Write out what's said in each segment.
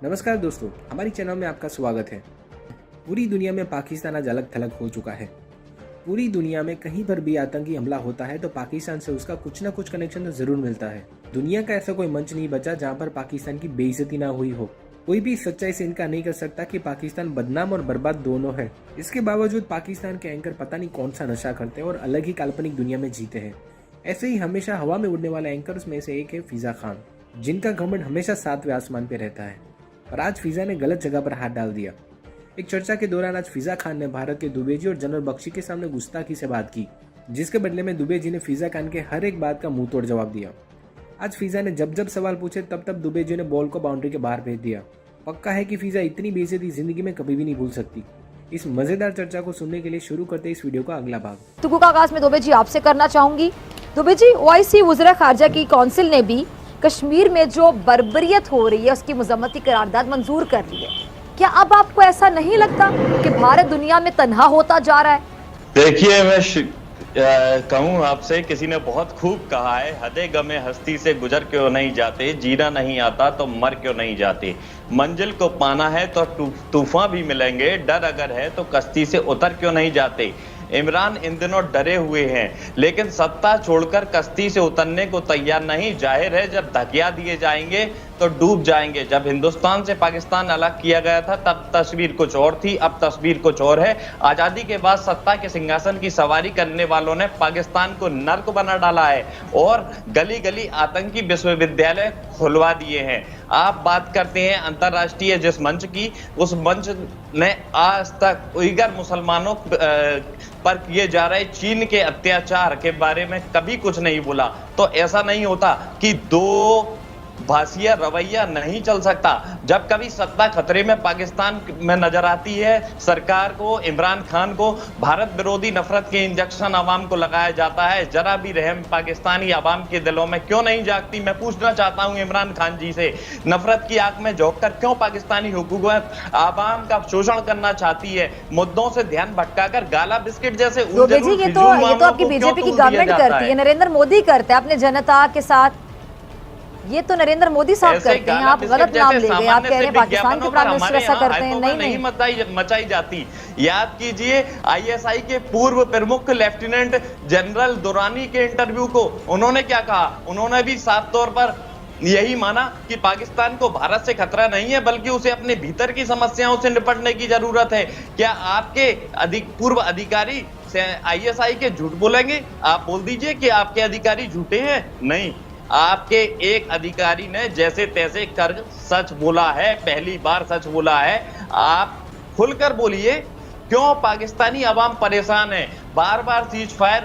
नमस्कार दोस्तों, हमारी चैनल में आपका स्वागत है। पूरी दुनिया में पाकिस्तान आज अलग थलग हो चुका है। पूरी दुनिया में कहीं पर भी आतंकी हमला होता है तो पाकिस्तान से उसका कुछ ना कुछ कनेक्शन तो जरूर मिलता है। दुनिया का ऐसा कोई मंच नहीं बचा जहां पर पाकिस्तान की बेइज्जती ना हुई हो। कोई भी सच्चाई से इनकार नहीं कर सकता कि पाकिस्तान बदनाम और बर्बाद दोनों है। इसके बावजूद पाकिस्तान के एंकर पता नहीं कौन सा नशा करते हैं और अलग ही काल्पनिक दुनिया में जीते हैं। ऐसे ही हमेशा हवा में उड़ने वाले एंकर्स में से एक है फिजा खान, जिनका घमंड हमेशा 7वें आसमान पे रहता है। पर आज फिजा ने गलत जगह पर हाथ डाल दिया। एक चर्चा के दौरान आज फिजा खान ने भारत के दुबे जी और जनरल बख्शी के सामने गुस्ताखी से बात की, जिसके बदले में दुबे जी ने फिजा खान के हर एक बात का मुंह तोड़ जवाब दिया। आज फिजा ने जब जब सवाल पूछे तब तब दुबे जी ने बॉल को बाउंड्री के बाहर भेज दिया। पक्का है कि फिजा इतनी बेइज्जती जिंदगी में कभी भी नहीं भूल सकती। इस मजेदार चर्चा को सुनने के लिए शुरू करते इस वीडियो का अगला भाग। तुकु का आगाज में दुबे जी आपसे करना चाहूंगी। दुबे जी, ओआईसी वज़ीर खारजा की काउंसिल ने भी कश्मीर में जो बर्बरियत हो रही है उसकी मजम्मत की करारदाद मंजूर कर ली है। क्या अब आपको ऐसा नहीं लगता कि भारत दुनिया में तन्हा होता जा रहा है? देखिए, मैं कहूँ आपसे, किसी ने बहुत खूब कहा है, हदे गमे हस्ती से गुजर क्यों नहीं जाते, जीना नहीं आता तो मर क्यों नहीं जाते। मंजिल को पाना है तो तूफान भी मिलेंगे, डर अगर है तो कश्ती से उतर क्यों नहीं जाते। इमरान इन दिनों डरे हुए हैं, लेकिन सत्ता छोड़कर कश्ती से उतरने को तैयार नहीं। जाहिर है जब धकिया दिए जाएंगे तो डूब जाएंगे। जब हिंदुस्तान से पाकिस्तान अलग किया गया था तब तस्वीर कुछ और थी, अब तस्वीर कुछ और है। आजादी के बाद सत्ता के सिंहासन की सवारी करने वालों ने पाकिस्तान को नर्क बना डाला है और गली गली आतंकी विश्वविद्यालय खुलवा दिए हैं। आप बात करते हैं अंतर्राष्ट्रीय जिस मंच की, उस मंच ने आज तक उइगर मुसलमानों पर किए जा रहे चीन के अत्याचार के बारे में कभी कुछ नहीं बोला। तो ऐसा नहीं होता कि दो भाषिया रवैया नहीं चल सकता। जब कभी सत्ता खतरे में पाकिस्तान में नजर आती है, सरकार को, इमरान खान को भारत विरोधी नफरत के इंजेक्शन आवाम को लगाया जाता है। जरा भी रहम पाकिस्तानी आवाम के दिलों में क्यों नहीं जागती? मैं पूछना चाहता हूं इमरान खान जी से, नफरत की आग में झोंककर क्यों पाकिस्तानी हुकूमत आवाम का शोषण करना चाहती है? मुद्दों से ध्यान भटकाकर गाला बिस्किट जैसे ये तो आपकी बीजेपी की गवर्नमेंट करती है, नरेंद्र मोदी करते हैं अपने जनता के साथ। ये तो नरेंद्र मोदी साहब करते हैं। आप गलत नाम ले गए। आप कह रहे हैं पाकिस्तान के प्राइम मिनिस्टर ऐसा करते हैं। नहीं मचाई जाती। याद कीजिए आईएसआई के पूर्व प्रमुख लेफ्टिनेंट जनरल दुरानी के इंटरव्यू को। उन्होंने क्या कहा? उन्होंने भी साफ तौर पर यही माना कि पाकिस्तान को भारत से खतरा नहीं है, बल्कि उसे अपने भीतर की समस्याओं से निपटने की जरूरत है। क्या आपके पूर्व अधिकारी आईएसआई के झूठ बोलेंगे? आप बोल दीजिए कि आपके अधिकारी झूठे हैं। नहीं, आपके एक अधिकारी ने जैसे तैसे कर सच बोला है, पहली बार सच बोला है। आप खुलकर बोलिए, क्यों पाकिस्तानी अवाम परेशान है? बार बार सीज फायर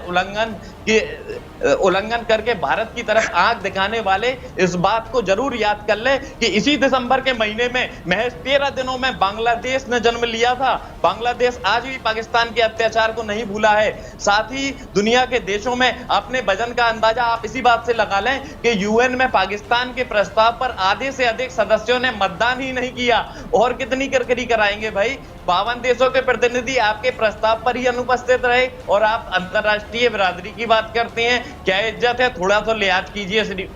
उल्लंघन करके भारत की तरफ आंख दिखाने वाले इस बात को जरूर याद कर ले कि इसी दिसंबर के महीने में महज 13 दिनों में बांग्लादेश ने जन्म लिया था। बांग्लादेश आज भी पाकिस्तान के अत्याचार को नहीं भूला है। साथ ही दुनिया के देशों में अपने वजन का अंदाजा आप इसी बात से लगा लें कि यूएन में पाकिस्तान के प्रस्ताव पर आधे से अधिक सदस्यों ने मतदान ही नहीं किया। और कितनी करकरी कराएंगे भाई? 52 देशों के प्रतिनिधि आपके प्रस्ताव पर ही अनुपस्थित रहे और आप अंतरराष्ट्रीय बिरादरी की बात करते हैं। क्या इज्जत है? थोड़ा तो लिहाज कीजिए,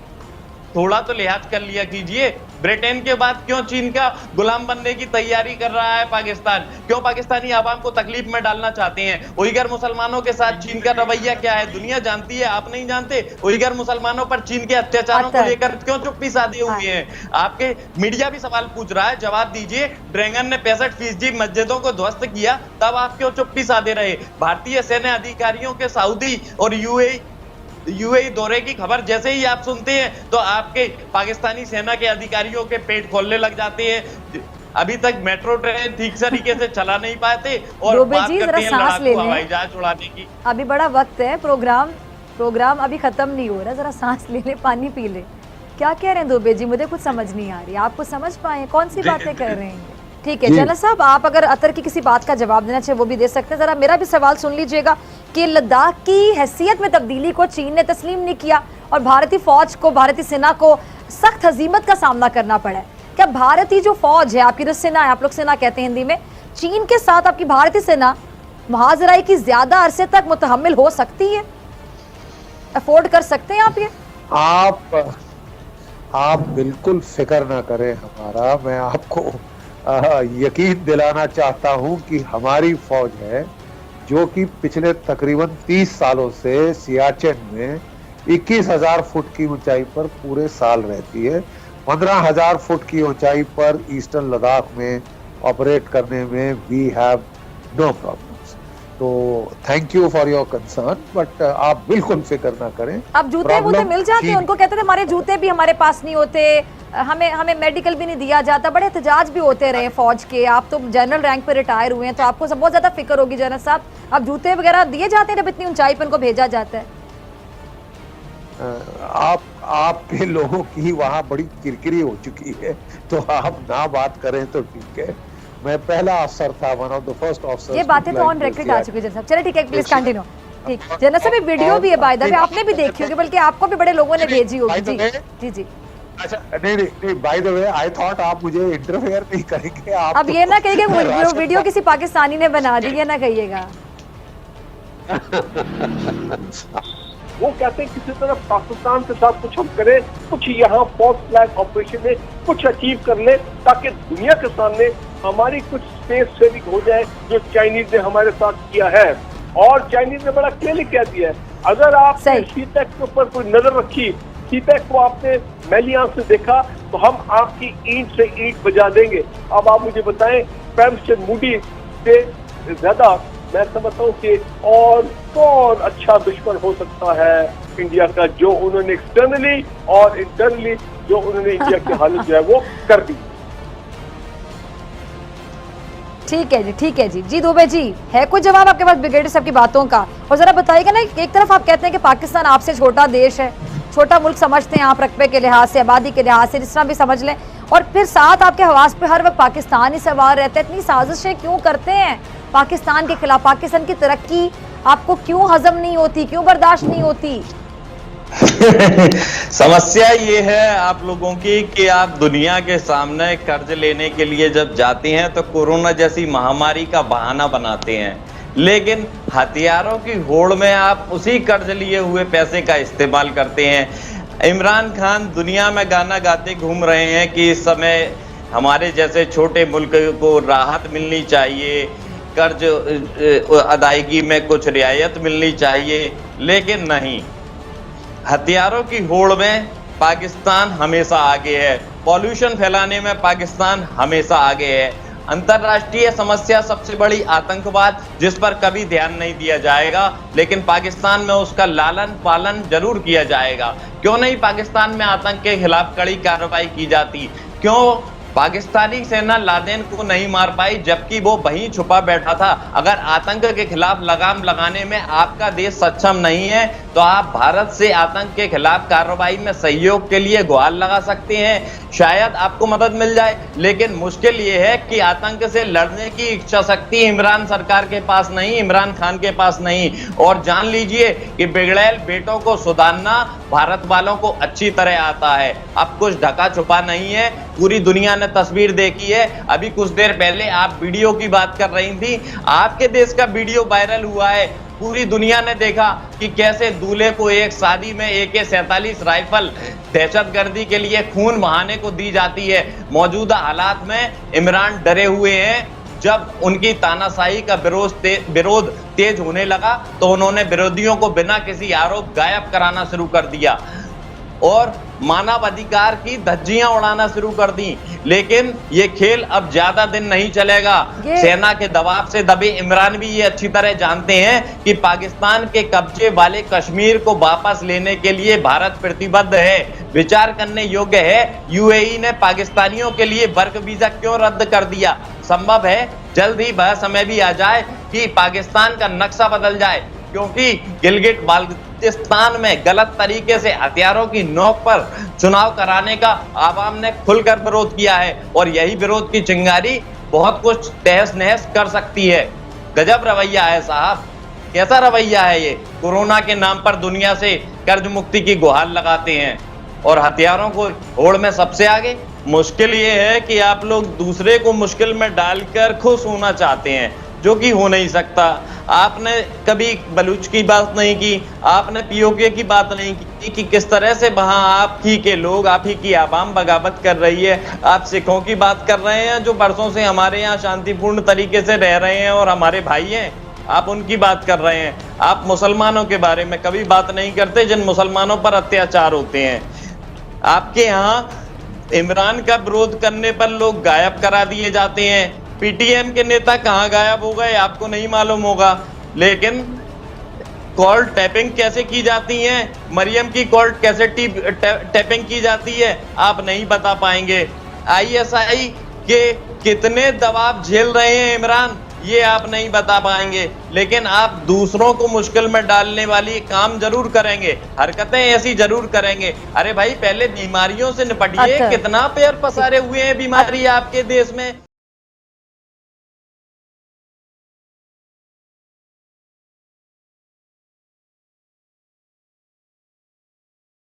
थोड़ा तो लिहाज कर लिया कीजिए। ब्रिटेन के बाद क्यों चीन का गुलाम बनने की तैयारी कर रहा है पाकिस्तान? क्यों पाकिस्तानी आवाम को तकलीफ में डालना चाहते हैं? उइगर मुसलमानों के साथ चीन का रवैया क्या है दुनिया जानती है, आप नहीं जानते। उइगर मुसलमानों पर चीन के अत्याचारों को लेकर क्यों चुप्पी साधे हुए हैं? आपके मीडिया भी सवाल पूछ रहा है, जवाब दीजिए। ड्रैगन ने 65% मस्जिदों को ध्वस्त किया, तब आप क्यों चुप्पी साधे रहे? भारतीय सेना अधिकारियों के सऊदी और यूएई दौरे की खबर जैसे ही आप सुनते हैं तो आपके पाकिस्तानी सेना के अधिकारियों के पेट खोलने लग जाते हैं। अभी तक मेट्रो ट्रेन ठीक से तरीके से चला नहीं पाते और बात करते हैं लड़ाकू हवाई जहाज उड़ाने की। अभी बड़ा वक्त है, प्रोग्राम अभी खत्म नहीं हो रहा, जरा सांस ले ले, पानी पी ले। क्या कह रहे हैं दुबे जी? मुझे कुछ समझ नहीं आ रही। आपको समझ पाए कौन सी बातें कर रहे हैं? ठीक है जनरल साहब, आप अगर अतर की किसी बात का जवाब देना चाहे वो भी दे सकते हैं। जरा मेरा भी सवाल सुन लीजिएगा कि लद्दाख की हैसियत में तब्दीली को चीन ने तस्लीम नहीं किया और भारतीय फौज को, भारतीय सेना को सख्त हजीमत का सामना करना पड़ा है। क्या भारतीय जो फौज है, आपकी जो सेना है, आप लोग सेना कहते हैं हिंदी में, चीन के साथ आपकी भारतीय सेना मुहाजराई की ज्यादा अरसे तक मुतहम्मिल हो सकती है? अफोर्ड कर सकते हैं आप ये? आप बिल्कुल फिक्र ना करें हमारा। मैं आपको यकीन दिलाना चाहता हूं कि हमारी फौज है जो कि पिछले तकरीबन 30 सालों से सियाचिन में 21,000 फुट की ऊंचाई पर पूरे साल रहती है। 15,000 फुट की ऊंचाई पर ईस्टर्न लद्दाख में ऑपरेट करने में वी हैव नो प्रॉब्लम्स। तो thank you for your concern, but आप बिल्कुल फिक्र ना करें। अब जूते वूते मिल जाते हैं उनको, कहते थे हमारे जूते भी हमारे पास नहीं होते, हमें मेडिकल भी नहीं दिया जाता, बड़े एहतजाज भी होते रहे फौज के। आप तो जनरल रैंक पे रिटायर हुए हैं तो आपको सब बहुत ज्यादा फिक्र होगी जनरल साहब। अब जूते वगैरह दिए जाते हैं जब इतनी ऊंचाई पर उनको भेजा जाता है? आपके लोगों की वहां बड़ी किरकिरी हो चुकी है, तो आप ना बात करें तो ठीक है। मैं पहला अफसर था, one of the first officers. ये बातें तो ऑन रिकॉर्ड आ चुकी है जनरल साहब। चलिए ठीक है, प्लीज कंटिन्यू। ठीक, जनरल साहब ये वीडियो भी है बाय द वे, आपने भी देखी होगी, बल्कि आपको भी बड़े लोगों ने भेजी होगी। जी जी जी। अच्छा, नहीं, by the way I thought आप मुझे इंटरफेयर नहीं करेंगे। आप अब ये ना कहिएगा वीडियो किसी पाकिस्तानी ने बना दी, ये ना कहिएगा। वो कहते हैं किसी तरह पाकिस्तान के साथ कुछ हम करें, कुछ यहाँ फॉल्स फ्लैग ऑपरेशन में कुछ अचीव कर ले, ताकि दुनिया के सामने हमारी कुछ स्पेस सेविंग हो जाए जो चाइनीज ने हमारे साथ किया है। और चाइनीज ने बड़ा क्लियरली कह दिया है, अगर आप सीपैक के ऊपर कोई नजर रखी, सीपैक को आपने मैली आंख से देखा, तो हम आपकी ईंट से ईंट बजा देंगे। अब आप मुझे बताएं, प्रेमचंद मूडी से ज्यादा मैं समझता हूँ कि और कौन अच्छा दुश्मन हो सकता है इंडिया का, जो उन्होंने एक्सटर्नली और इंटरनली जो उन्होंने इंडिया की हालत जो है वो कर दी। ठीक है जी, ठीक है जी। जी दुबे जी, है कोई जवाब आपके पास ब्रिगेडियर साहब की बातों का? और जरा बताइएगा ना, एक तरफ आप कहते हैं कि पाकिस्तान आपसे छोटा देश है, छोटा मुल्क समझते हैं आप रकबे के लिहाज से, आबादी के लिहाज से, जिस तरह भी समझ लें, और फिर साथ आपके हवास पे हर वक्त पाकिस्तान ही सवार रहता है। इतनी साजिशें क्यों करते हैं पाकिस्तान के खिलाफ? पाकिस्तान की तरक्की आपको क्यों हजम नहीं होती, क्यों बर्दाश्त नहीं होती? समस्या ये है आप लोगों की कि आप दुनिया के सामने कर्ज लेने के लिए जब जाते हैं तो कोरोना जैसी महामारी का बहाना बनाते हैं, लेकिन हथियारों की होड़ में आप उसी कर्ज लिए हुए पैसे का इस्तेमाल करते हैं। इमरान खान दुनिया में गाना गाते घूम रहे हैं कि इस समय हमारे जैसे छोटे मुल्क को राहत मिलनी चाहिए, कर्ज अदायगी में कुछ रियायत मिलनी चाहिए, लेकिन नहीं, हथियारों की होड़ में पाकिस्तान हमेशा आगे है, पॉल्यूशन फैलाने में पाकिस्तान हमेशा आगे है। अंतर्राष्ट्रीय समस्या सबसे बड़ी आतंकवाद, जिस पर कभी ध्यान नहीं दिया जाएगा, लेकिन पाकिस्तान में उसका लालन पालन जरूर किया जाएगा। क्यों नहीं पाकिस्तान में आतंक के खिलाफ कड़ी कार्रवाई की जाती? क्यों पाकिस्तानी सेना लादेन को नहीं मार पाई जबकि वो वहीं छुपा बैठा था? अगर आतंक के खिलाफ लगाम लगाने में आपका देश सक्षम नहीं है तो आप भारत से आतंक के खिलाफ कार्रवाई में सहयोग के लिए गुहार लगा सकते हैं, शायद आपको मदद मिल जाए। लेकिन मुश्किल ये है कि आतंक से लड़ने की इच्छा शक्ति इमरान सरकार के पास नहीं, इमरान खान के पास नहीं। और जान लीजिए कि बिगड़ैल बेटों को सुधारना भारत वालों को अच्छी तरह आता है। अब कुछ ढका छुपा नहीं है, पूरी दुनिया ने तस्वीर देखी है। अभी कुछ देर पहले आप वीडियो की बात कर रही थी, आपके देश का वीडियो वायरल हुआ है, पूरी दुनिया ने देखा कि कैसे दूल्हे को एक शादी में AK-47 राइफल दहशतगर्दी के लिए खून बहाने को दी जाती है। मौजूदा हालात में इमरान डरे हुए हैं। जब उनकी तानाशाही का विरोध तेज होने लगा तो उन्होंने विरोधियों को बिना किसी आरोप गायब कराना शुरू कर दिया और मानव अधिकार की धज्जियां उड़ाना शुरू कर दी। लेकिन ये खेल अब ज्यादा दिन नहीं चलेगा। सेना के दबाव से दबे इमरान भी ये अच्छी तरह जानते हैं कि पाकिस्तान के कब्जे वाले कश्मीर को वापस लेने के लिए भारत प्रतिबद्ध है। विचार करने योग्य है, UAE ने पाकिस्तानियों के लिए वर्क वीजा क्यों रद्द कर दिया? संभव है जल्द ही वह समय भी आ जाए कि पाकिस्तान का नक्शा बदल जाए, क्योंकि गिलगिट बाल्टिस्तान में गलत तरीके से हथियारों की नोक पर चुनाव कराने का आवाम ने खुलकर विरोध किया है और यही विरोध की चिंगारी बहुत कुछ तहस नहस कर सकती है। गजब रवैया है साहब, कैसा रवैया है ये? कोरोना के नाम पर दुनिया से कर्ज मुक्ति की गुहार लगाते हैं और हथियारों को होड़ में सबसे आगे। मुश्किल ये है कि आप लोग दूसरे को मुश्किल में डालकर खुश होना चाहते हैं। जो कि हो नहीं सकता। आपने कभी बलूच की बात नहीं की, आपने पीओके की बात नहीं की कि किस तरह से वहां आप ही के लोग, आप ही की आवाम बगावत कर रही है। आप सिखों की बात कर रहे हैं जो बरसों से हमारे यहाँ शांतिपूर्ण तरीके से रह रहे हैं और हमारे भाई हैं, आप उनकी बात कर रहे हैं। आप मुसलमानों के बारे में कभी बात नहीं करते जिन मुसलमानों पर अत्याचार होते हैं। आपके यहाँ इमरान का विरोध करने पर लोग गायब करा दिए जाते हैं। पीटीएम के नेता कहां गायब हो गए आपको नहीं मालूम होगा, लेकिन कॉल टैपिंग कैसे की जाती है, मरियम की कॉल कैसे टैपिंग की जाती है, आप नहीं बता पाएंगे। आईएसआई के कितने दबाव झेल रहे हैं इमरान, ये आप नहीं बता पाएंगे, लेकिन आप दूसरों को मुश्किल में डालने वाली काम जरूर करेंगे, हरकतें ऐसी जरूर करेंगे। अरे भाई पहले बीमारियों से निपटिए, अच्छा। कितना पैर पसारे हुए हैं बीमारी आपके देश में।